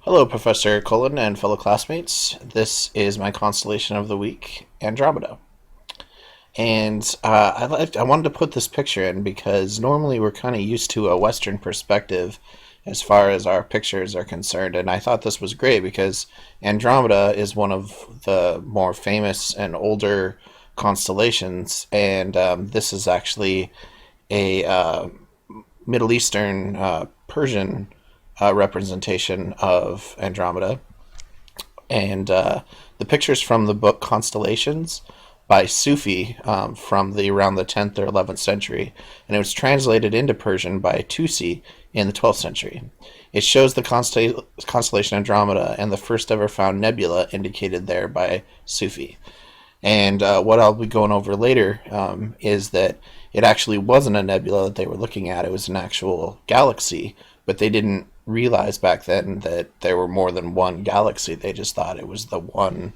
Hello, Professor Cullen and fellow classmates. This is my constellation of the week, Andromeda. And I wanted to put this picture in because normally we're kind of used to a Western perspective as far as our pictures are concerned. And I thought this was great because Andromeda is one of the more famous and older constellations. And this is actually a Middle Eastern Persian representation of Andromeda. And the pictures from the book Constellations by Sufi from the around the 10th or 11th century, and it was translated into Persian by Tusi in the 12th century. It shows the constellation Andromeda and the first ever found nebula indicated there by Sufi. And what I'll be going over later is that it actually wasn't a nebula that they were looking at. It was an actual galaxy, but they didn't realize back then that there were more than one galaxy. They just thought it was the one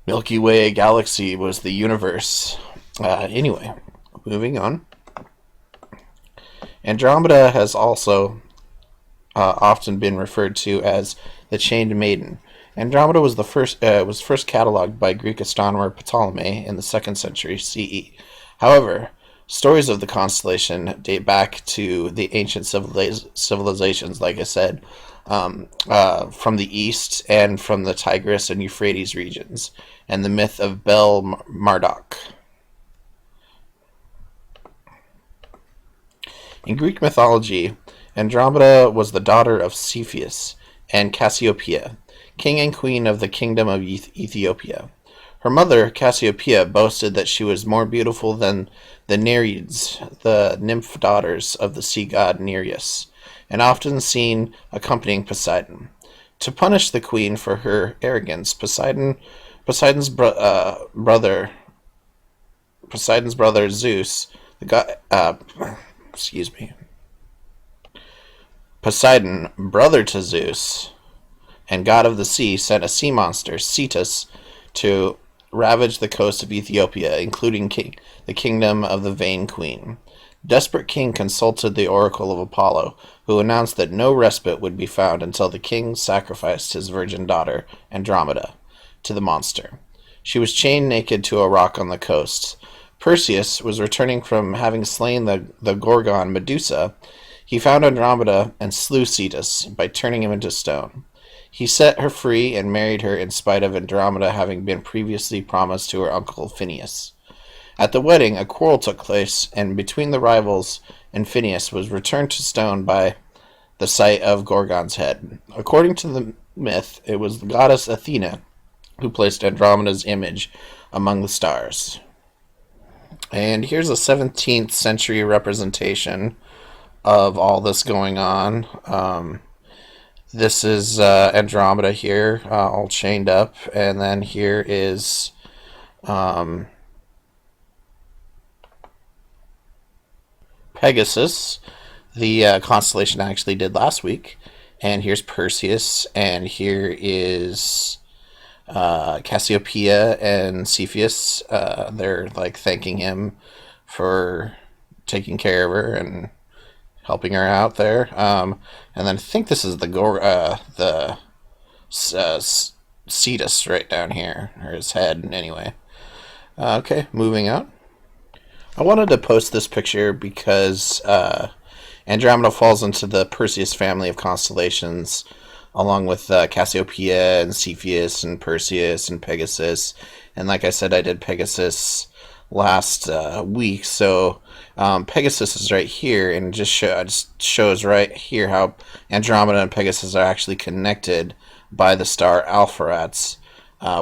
Milky Way galaxy was the universe. Anyway, moving on. Andromeda has also often been referred to as the Chained Maiden. Andromeda was first cataloged by Greek astronomer Ptolemy in the 2nd century CE. However, stories of the constellation date back to the ancient civilizations, like I said, from the east and from the Tigris and Euphrates regions, and the myth of Bel Marduk. In Greek mythology, Andromeda was the daughter of Cepheus and Cassiopeia, king and queen of the kingdom of Ethiopia. Her mother, Cassiopeia, boasted that she was more beautiful than the Nereids, the nymph daughters of the sea god Nereus, and often seen accompanying Poseidon. To punish the queen for her arrogance, Poseidon's brother Zeus, the god, Poseidon, brother to Zeus, and god of the sea, sent a sea monster, Cetus, to ravaged the coast of Ethiopia, including the kingdom of the vain queen. Desperate king consulted the oracle of Apollo, who announced that no respite would be found until the king sacrificed his virgin daughter, Andromeda, to the monster. She was chained naked to a rock on the coast. Perseus was returning from having slain the Gorgon Medusa. He found Andromeda and slew Cetus by turning him into stone. He set her free and married her in spite of Andromeda having been previously promised to her uncle Phineus. At the wedding, a quarrel took place, and between the rivals and Phineus was returned to stone by the sight of Gorgon's head. According to the myth, it was the goddess Athena who placed Andromeda's image among the stars. And here's a 17th century representation of all this going on. This is Andromeda here, all chained up, and then here is Pegasus, the constellation I actually did last week, and here's Perseus, and here is Cassiopeia and Cepheus. They're like thanking him for taking care of her and helping her out there. And then I think this is the Cetus right down here, or his head, anyway. Okay, moving on. I wanted to post this picture because Andromeda falls into the Perseus family of constellations, along with Cassiopeia and Cepheus and Perseus and Pegasus. And like I said, I did Pegasus last week, so Pegasus is right here, and just shows right here how Andromeda and Pegasus are actually connected by the star Alpheratz,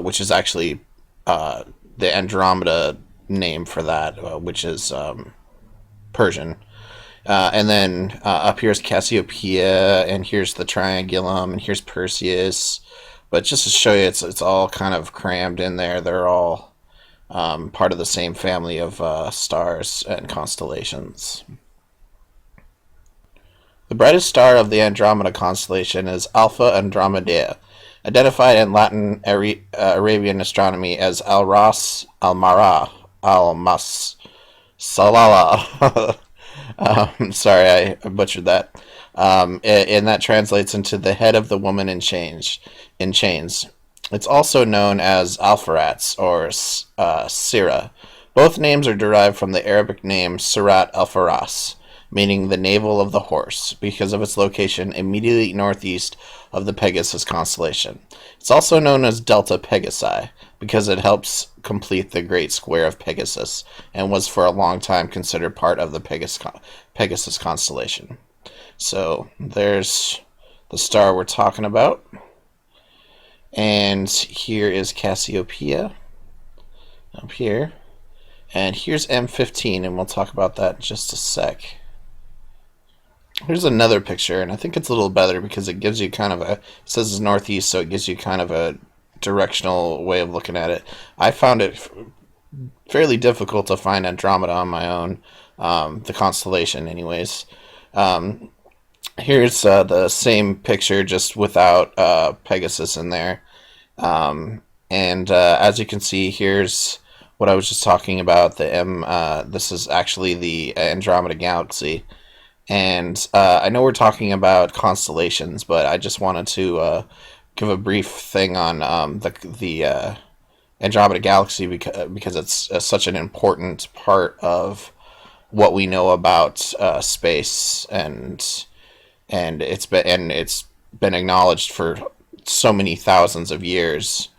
which is actually the Andromeda name for that, which is Persian. And then up here's Cassiopeia, and here's the Triangulum, and here's Perseus. But just to show you, it's all kind of crammed in there. They're all part of the same family of stars and constellations. The brightest star of the Andromeda constellation is Alpha Andromedae, identified in Latin Arabian astronomy as Al-Ras, Al-Mara, Al-Mas, Salala. Sorry, I butchered that. and that translates into the head of the woman in chains. It's also known as Alpharats or Sira. Both names are derived from the Arabic name Surat al-Faras, meaning the navel of the horse, because of its location immediately northeast of the Pegasus constellation. It's also known as Delta Pegasi, because it helps complete the Great Square of Pegasus, and was for a long time considered part of the Pegasus constellation. So there's the star we're talking about. And here is Cassiopeia up here. And here's M15, and we'll talk about that in just a sec. Here's another picture, and I think it's a little better because it gives you kind of it says it's northeast, so it gives you kind of a directional way of looking at it. I found it fairly difficult to find Andromeda on my own, the constellation anyways. Here's the same picture, just without Pegasus in there. And as you can see, here's what I was just talking about. This is actually the Andromeda Galaxy. And I know we're talking about constellations, but I just wanted to give a brief thing on the Andromeda Galaxy because it's such an important part of what we know about space, and it's been acknowledged for so many thousands of years.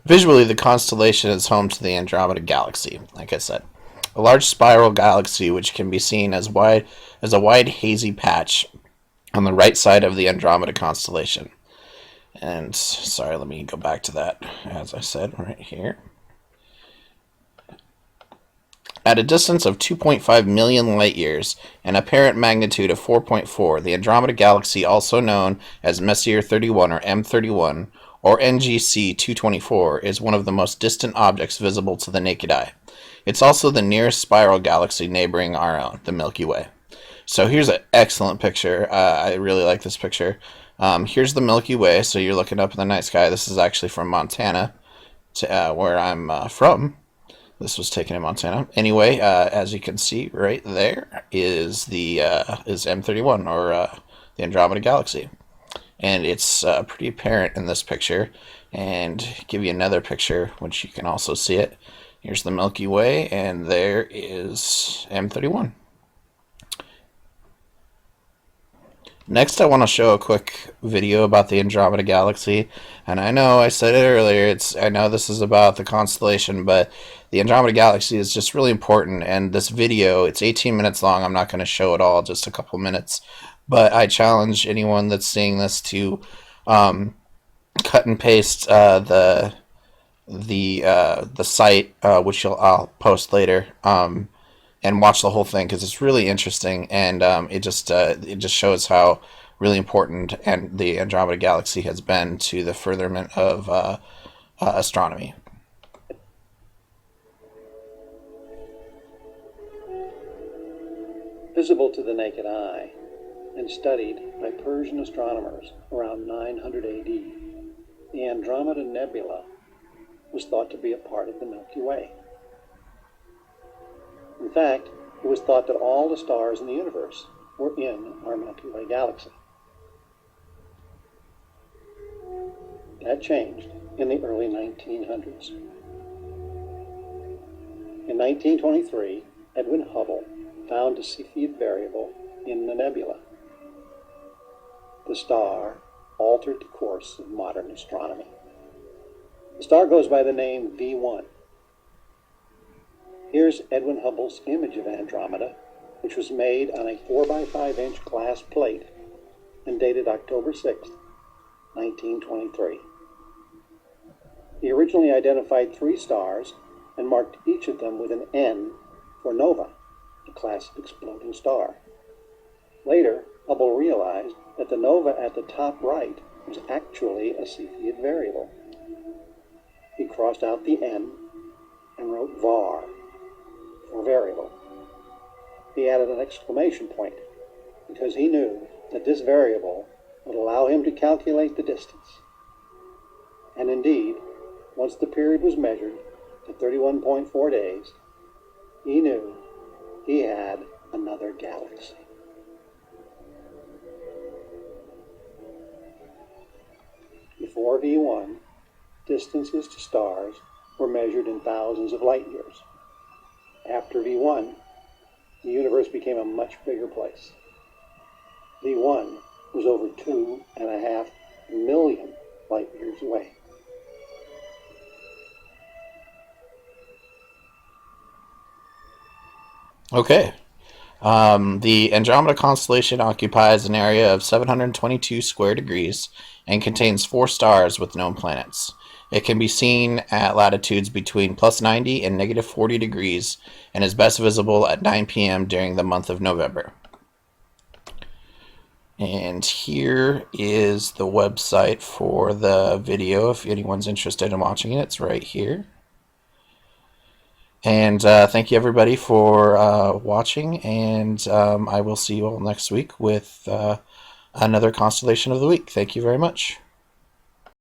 Visually, the constellation is home to the Andromeda Galaxy, like I said. A large spiral galaxy which can be seen as a wide hazy patch on the right side of the Andromeda constellation. And sorry, let me go back to that, as I said, right here. At a distance of 2.5 million light-years and apparent magnitude of 4.4, the Andromeda Galaxy, also known as Messier 31 or M31 or NGC 224, is one of the most distant objects visible to the naked eye. It's also the nearest spiral galaxy neighboring our own, the Milky Way. So here's an excellent picture. I really like this picture. Here's the Milky Way, so you're looking up in the night sky. This is actually from Montana, where I'm from. This was taken in Montana. Anyway, as you can see right there is is M31 or the Andromeda Galaxy, and it's pretty apparent in this picture. And give you another picture, which you can also see it. Here's the Milky Way, and there is M31. Next, I want to show a quick video about the Andromeda Galaxy. And I know I said it earlier, I know this is about the constellation, but the Andromeda Galaxy is just really important. And this video, it's 18 minutes long. I'm not going to show it all, just a couple minutes. But I challenge anyone that's seeing this to cut and paste the site, which I'll post later, and watch the whole thing because it's really interesting, and it just shows how really important and the Andromeda Galaxy has been to the furtherment of astronomy. Visible to the naked eye and studied by Persian astronomers around 900 AD, the Andromeda Nebula was thought to be a part of the Milky Way. In fact, it was thought that all the stars in the universe were in our Milky Way galaxy. That changed in the early 1900s. In 1923, Edwin Hubble found a Cepheid variable in the nebula. The star altered the course of modern astronomy. The star goes by the name V1. Here's Edwin Hubble's image of Andromeda, which was made on a 4x5-inch glass plate and dated October 6, 1923. He originally identified 3 stars and marked each of them with an N for nova, a class of exploding star. Later, Hubble realized that the nova at the top right was actually a Cepheid variable. He crossed out the N and wrote var for variable. He added an exclamation point because he knew that this variable would allow him to calculate the distance. And indeed, once the period was measured to 31.4 days, he knew he had another galaxy. Before V1, distances to stars were measured in thousands of light years. After V1, the universe became a much bigger place. V1 was over 2.5 million light years away. Okay. The Andromeda constellation occupies an area of 722 square degrees and contains 4 stars with known planets. It can be seen at latitudes between plus 90 and negative 40 degrees and is best visible at 9 p.m. during the month of November. And here is the website for the video if anyone's interested in watching it. It's right here. And thank you, everybody, for watching. And I will see you all next week with another Constellation of the Week. Thank you very much.